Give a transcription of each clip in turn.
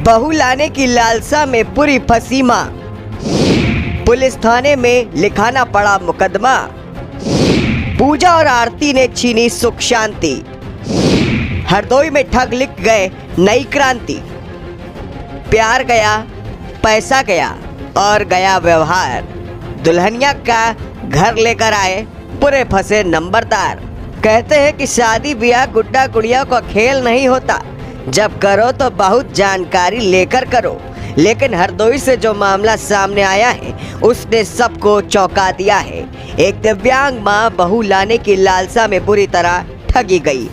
बहू लाने की लालसा में पूरी फंसी मां, पुलिस थाने में लिखाना पड़ा मुकदमा। पूजा और आरती ने छीनी सुख शांति, हरदोई में ठग लिख गए नई क्रांति। प्यार गया, पैसा गया और गया व्यवहार, दुल्हनिया का घर लेकर आए पूरे फंसे नंबरदार। कहते हैं कि शादी ब्याह गुड्डा गुड़िया का खेल नहीं होता, जब करो तो बहुत जानकारी लेकर करो। लेकिन हरदोई से जो मामला सामने आया है उसने सबको चौंका दिया है। एक दिव्यांग मां बहू लाने की लालसा में बुरी तरह ठगी गई।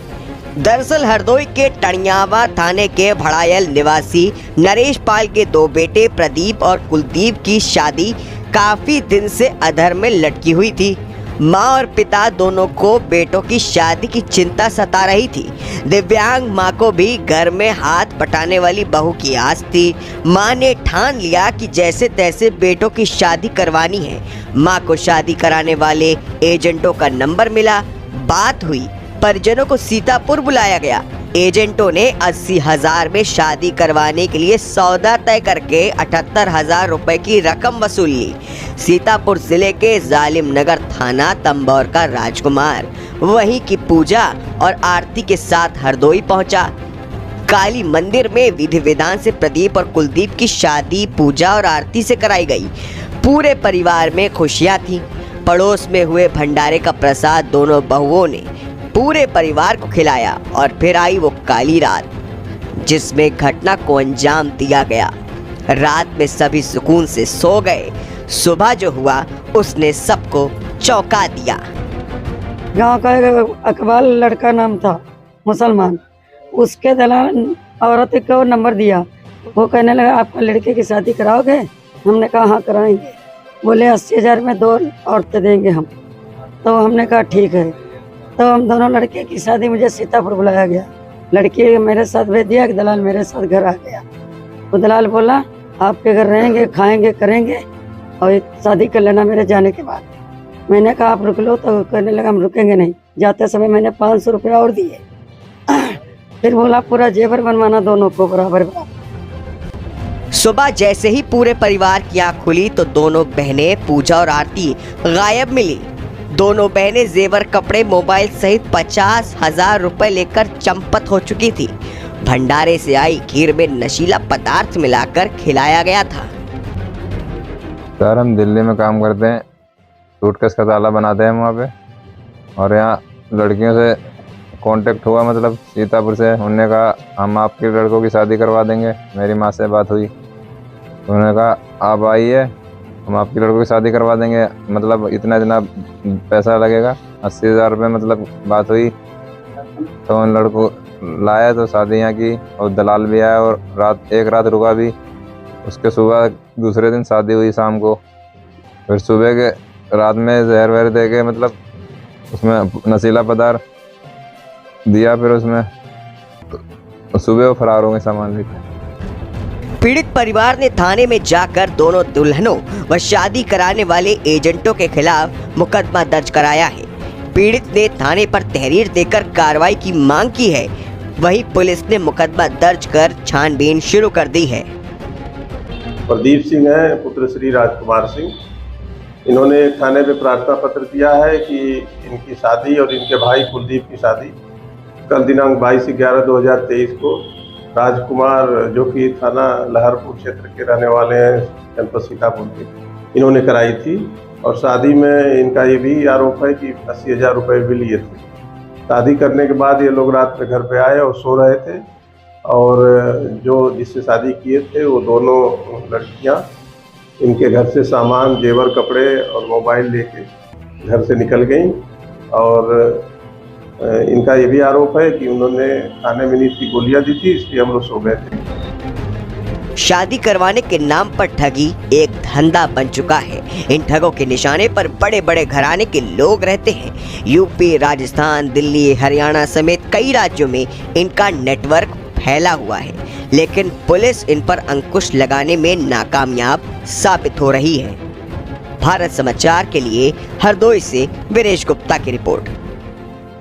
दरअसल हरदोई के टणियावा थाने के भड़ायल निवासी नरेश पाल के दो बेटे प्रदीप और कुलदीप की शादी काफी दिन से अधर में लटकी हुई थी। माँ और पिता दोनों को बेटों की शादी की चिंता सता रही थी। दिव्यांग माँ को भी घर में हाथ बटाने वाली बहू की आस थी। माँ ने ठान लिया कि जैसे तैसे बेटों की शादी करवानी है। माँ को शादी कराने वाले एजेंटों का नंबर मिला, बात हुई, परिजनों को सीतापुर बुलाया गया। एजेंटों ने 80,000 में शादी करवाने के लिए सौदा तय करके 78,000 रुपए की रकम वसूल ली। सीतापुर जिले के जालिम नगर थाना तंबौर का राजकुमार वहीं की पूजा और आरती के साथ हरदोई पहुंचा। काली मंदिर में विधि विधान से प्रदीप और कुलदीप की शादी पूजा और आरती से कराई गई। पूरे परिवार में खुशियां थी। पड़ोस में हुए भंडारे का प्रसाद दोनों बहुओं ने पूरे परिवार को खिलाया और फिर आई वो काली रात जिसमें घटना को अंजाम दिया गया। रात में सभी सुकून से सो गए। सुबह जो हुआ उसने सबको चौंका दिया। गांव का अकबाल लड़का नाम था, मुसलमान। उसके दलाल औरत को नंबर दिया। वो कहने लगा आपका लड़के की शादी कराओगे? हमने कहा हाँ कराएंगे। बोले 80,000 में 2 औरतें देंगे हम। तो हमने कहा ठीक है। तो हम दोनों लड़के की शादी मुझे सीतापुर बुलाया गया। लड़की मेरे साथ भेज दिया कि दलाल मेरे साथ घर आ गया। वो दलाल बोला आपके घर रहेंगे, खाएंगे, करेंगे और शादी कर लेना मेरे जाने के बाद। मैंने कहा आप रुक लो। तो कहने लगा हम रुकेंगे नहीं। जाते समय मैंने 500 रुपया और दिए। फिर बोला पूरा जेवर बनवाना दोनों को बराबर। सुबह जैसे ही पूरे परिवार की आँख खुली तो दोनों बहनें पूजा और आरती गायब मिली। दोनों बहनें जेवर, कपड़े, मोबाइल सहित 50,000 रुपए लेकर चंपत हो चुकी थी। भंडारे से आई खीर में नशीला पदार्थ मिलाकर खिलाया गया था। सर हम दिल्ली में काम करते हैं, सूटकेस का ताला बनाते हैं वहाँ पे। और यहाँ लड़कियों से कांटेक्ट हुआ, मतलब सीतापुर से। उन्होंने कहा हम आपके लड़कों की शादी करवा देंगे। मेरी माँ से बात हुई, उन्होंने कहा आप आइए, हम आपकी लड़कों की शादी करवा देंगे, मतलब इतना पैसा लगेगा, 80,000 रुपये। मतलब बात हुई तो उन लड़कों लाया तो शादी यहाँ की, और दलाल भी आया और एक रात रुका भी। उसके सुबह दूसरे दिन शादी हुई शाम को। फिर सुबह के रात में जहर वहर दे के, मतलब उसमें नशीला पदार्थ दिया। फिर उसमें तो सुबह वो फरार हो गए सामान भी। पीड़ित परिवार ने थाने में जाकर दोनों दुल्हनों व शादी कराने वाले एजेंटों के खिलाफ मुकदमा दर्ज कराया है। पीड़ित ने थाने पर तहरीर देकर कार्रवाई की मांग की है। वहीं पुलिस ने मुकदमा दर्ज कर छानबीन शुरू कर दी है। प्रदीप सिंह है, पुत्र श्री राजकुमार सिंह। इन्होंने थाने में प्रार्थना पत्र दिया है कि इनकी शादी और इनके भाई कुलदीप की शादी कल दिनांक 22/11/2023 को राजकुमार, जो कि थाना लहरपुर क्षेत्र के रहने वाले हैं, जनपद सीतापुर के, इन्होंने कराई थी। और शादी में इनका ये भी आरोप है कि 80,000 रुपये भी लिए थे। शादी करने के बाद ये लोग रात में घर पे आए और सो रहे थे। और जो जिससे शादी किए थे वो दोनों लड़कियां इनके घर से सामान, जेवर, कपड़े और मोबाइल लेके घर से निकल गईं। और इनका ये भी आरोप है कि उन्होंने खाने में नींद की गोलियां दी थी, इसलिए हम लोग सो गए थे। शादी करवाने के नाम पर ठगी एक धंधा बन चुका है। इन ठगों के निशाने पर बड़े बड़े घराने के लोग रहते हैं। यूपी, राजस्थान, दिल्ली, हरियाणा समेत कई राज्यों में इनका नेटवर्क फैला हुआ है, लेकिन पुलिस इन पर अंकुश लगाने में नाकामयाब साबित हो रही है। भारत समाचार के लिए हरदोई से वीरेश गुप्ता की रिपोर्ट।